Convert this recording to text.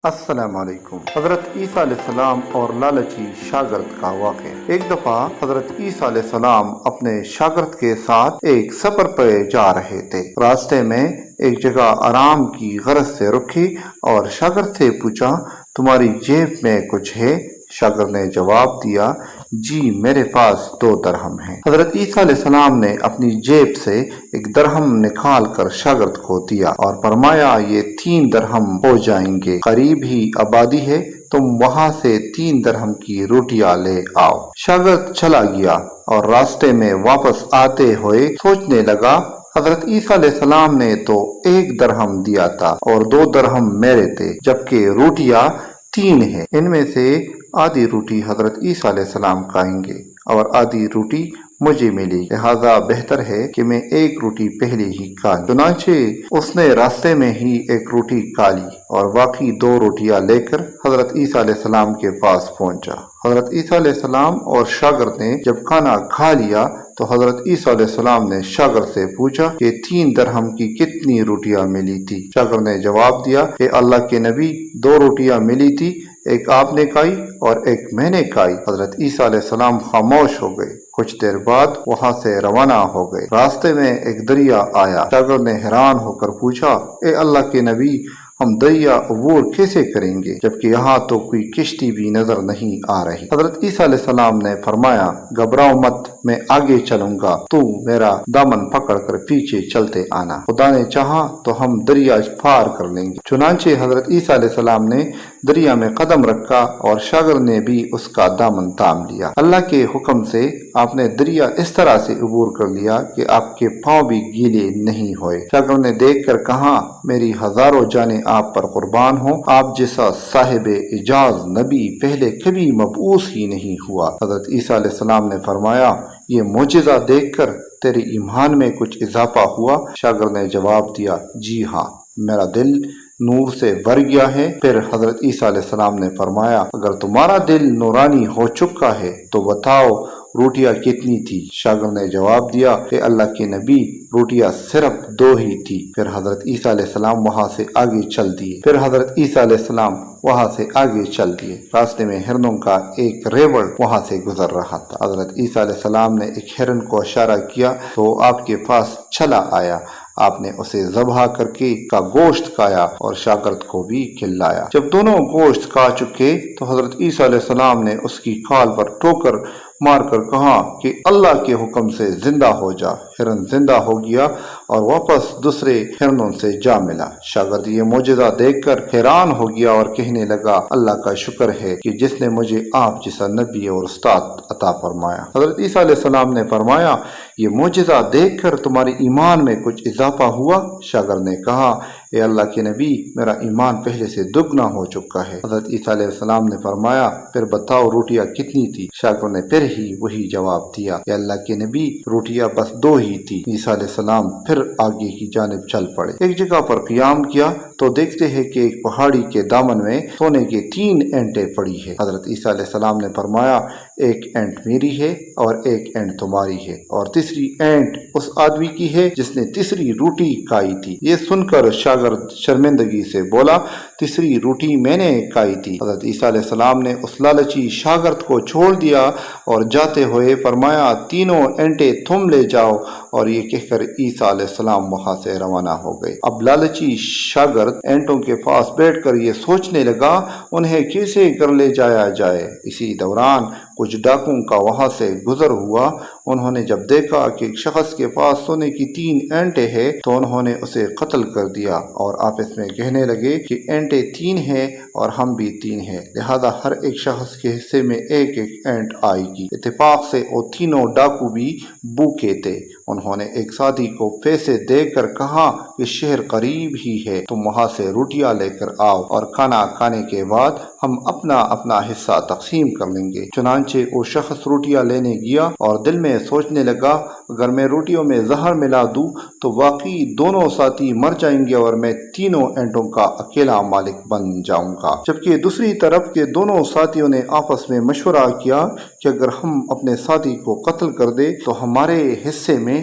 السلام علیکم۔ حضرت عیسیٰ علیہ السلام اور لالچی شاگرد کا واقعہ۔ ایک دفعہ حضرت عیسیٰ علیہ السلام اپنے شاگرد کے ساتھ ایک سفر پہ جا رہے تھے۔ راستے میں ایک جگہ آرام کی غرض سے رکے اور شاگرد سے پوچھا، تمہاری جیب میں کچھ ہے؟ شاگرد نے جواب دیا، جی میرے پاس 2 درہم ہیں۔ حضرت عیسیٰ علیہ السلام نے اپنی جیب سے 1 درہم نکال کر شاگرد کو دیا اور فرمایا، یہ 3 درہم ہو جائیں گے، قریب ہی آبادی ہے، تم وہاں سے 3 درہم کی روٹیاں لے آؤ۔ شاگرد چلا گیا اور راستے میں واپس آتے ہوئے سوچنے لگا، حضرت عیسیٰ علیہ السلام نے تو 1 درہم دیا تھا اور 2 درہم میرے تھے، جبکہ روٹیاں 3 ہیں، ان میں سے آدھی روٹی حضرت عیسیٰ علیہ السلام کھائیں گے اور آدھی روٹی مجھے ملی، لہذا بہتر ہے کہ میں 1 روٹی پہلے ہی کھا لوں۔ چنانچہ اس نے راستے میں ہی 1 روٹی کھا لی اور باقی 2 روٹیاں لے کر حضرت عیسیٰ علیہ السلام کے پاس پہنچا۔ حضرت عیسیٰ علیہ السلام اور شاگرد نے جب کھانا کھا لیا تو حضرت عیسیٰ علیہ السلام نے شاگرد سے پوچھا کہ 3 درہم کی کتنی روٹیاں ملی تھی؟ شاگرد نے جواب دیا کہ اللہ کے نبی 2 روٹیاں ملی تھی، 1 آپ نے کھائی اور 1 میں نے کھائی۔ حضرت عیسیٰ علیہ السلام خاموش ہو گئے، کچھ دیر بعد وہاں سے روانہ ہو گئے۔ راستے میں ایک دریا آیا۔ شاگرد نے حیران ہو کر پوچھا، اے اللہ کے نبی، ہم دریا عبور کیسے کریں گے جبکہ یہاں تو کوئی کشتی بھی نظر نہیں آ رہی؟ حضرت عیسیٰ علیہ السلام نے فرمایا، گھبراؤ مت، میں آگے چلوں گا، تو میرا دامن پکڑ کر پیچھے چلتے آنا، خدا نے چاہا تو ہم دریا پار کر لیں گے۔ چنانچہ حضرت عیسیٰ علیہ السلام نے دریا میں قدم رکھا اور شاگرد نے بھی اس کا دامن تھام لیا۔ اللہ کے حکم سے آپ نے دریا اس طرح سے عبور کر لیا کہ آپ کے پاؤں بھی گیلے نہیں ہوئے۔ شاگرد نے دیکھ کر کہا، میری ہزاروں جانیں آپ پر قربان ہوں، آپ جیسا صاحب اعجاز نبی پہلے کبھی مبعوث ہی نہیں ہوا۔ حضرت عیسیٰ علیہ السلام نے فرمایا، یہ معجزہ دیکھ کر تیرے ایمان میں کچھ اضافہ ہوا؟ شاگرد نے جواب دیا، جی ہاں، میرا دل نور سے بھر گیا ہے۔ پھر حضرت عیسیٰ علیہ السلام نے فرمایا، اگر تمہارا دل نورانی ہو چکا ہے تو بتاؤ روٹیاں کتنی تھی؟ شاگرد نے جواب دیا کہ اللہ کے نبی، روٹیاں صرف 2 ہی تھی۔ پھر حضرت عیسیٰ علیہ السلام وہاں سے آگے چل دیے۔ راستے میں ہرنوں کا ایک ریوڑ وہاں سے گزر رہا تھا۔ حضرت عیسیٰ علیہ السلام نے ایک ہرن کو اشارہ کیا تو آپ کے پاس چلا آیا۔ آپ نے اسے ذبح کر کے کا گوشت کھایا اور شاگرد کو بھی کھلایا۔ جب دونوں گوشت کھا چکے تو حضرت عیسیٰ علیہ السلام نے اس کی کھال پر ٹھوکر مار کر کہا کہ اللہ کے حکم سے زندہ ہو جا۔ ہرن زندہ ہو گیا اور واپس دوسرے ہرنوں سے جا ملا۔ شاگرد یہ معجزہ دیکھ کر حیران ہو گیا اور کہنے لگا، اللہ کا شکر ہے کہ جس نے مجھے آپ جیسا نبی اور استاد عطا فرمایا۔ حضرت عیسیٰ علیہ السلام نے فرمایا، یہ معجزہ دیکھ کر تمہارے ایمان میں کچھ اضافہ ہوا؟ شاگرد نے کہا، اے اللہ کے نبی، میرا ایمان پہلے سے دگنا ہو چکا ہے۔ حضرت عیسیٰ علیہ السلام نے فرمایا، پھر بتاؤ روٹیاں کتنی تھی؟ شاگرد نے پھر ہی وہی جواب دیا، اے اللہ کے نبی، روٹیاں بس 2 ہی تھی۔ عیسیٰ علیہ السلام پھر آگے کی جانب چل پڑے۔ ایک جگہ پر قیام کیا تو دیکھتے ہیں کہ ایک پہاڑی کے دامن میں سونے کے 3 اینٹیں پڑی ہے۔ حضرت عیسیٰ علیہ السلام نے فرمایا، 1 اینٹ میری ہے اور 1 اینٹ تمہاری ہے اور تیسری اینٹ اس آدمی کی ہے جس نے تیسری روٹی کھائی تھی۔ یہ سن کر شاگرد شرمندگی سے بولا، تیسری روٹی میں نے کھائی تھی۔ حضرت عیسیٰ علیہ السلام نے اس لالچی شاگرد کو چھوڑ دیا اور جاتے ہوئے فرمایا، 3 اینٹیں تم لے جاؤ، اور یہ کہہ کر عیسیٰ علیہ السلام وہاں سے روانہ ہو گئے۔ اب لالچی شاگرد اینٹوں کے پاس بیٹھ کر یہ سوچنے لگا انہیں کیسے کر لے جایا جائے۔ اسی دوران کچھ ڈاکوں کا وہاں سے گزر ہوا۔ انہوں نے جب دیکھا کہ ایک شخص کے پاس سونے کی 3 اینٹیں ہیں تو انہوں نے اسے قتل کر دیا اور آپس میں کہنے لگے کہ اینٹیں 3 ہیں اور ہم بھی 3 ہیں، لہذا ہر ایک شخص کے حصے میں 1 اینٹ آئے گی۔ اتفاق سے وہ تینوں ڈاکو بھی بھوکے تھے۔ انہوں نے ایک ساتھی کو پیسے دے کر کہا کہ شہر قریب ہی ہے، تم وہاں سے روٹیاں لے کر آؤ اور کھانا کھانے کے بعد ہم اپنا اپنا حصہ تقسیم کر لیں گے۔ چنانچہ وہ شخص روٹیاں لینے گیا اور دل میں سوچنے لگا، اگر میں روٹیوں میں زہر ملا دوں تو باقی دونوں ساتھی مر جائیں گے اور میں 3 اینٹوں کا اکیلا مالک بن جاؤں گا۔ جبکہ دوسری طرف کے دونوں ساتھیوں نے آپس میں مشورہ کیا کہ اگر ہم اپنے ساتھی کو قتل کر دیں تو ہمارے حصے میں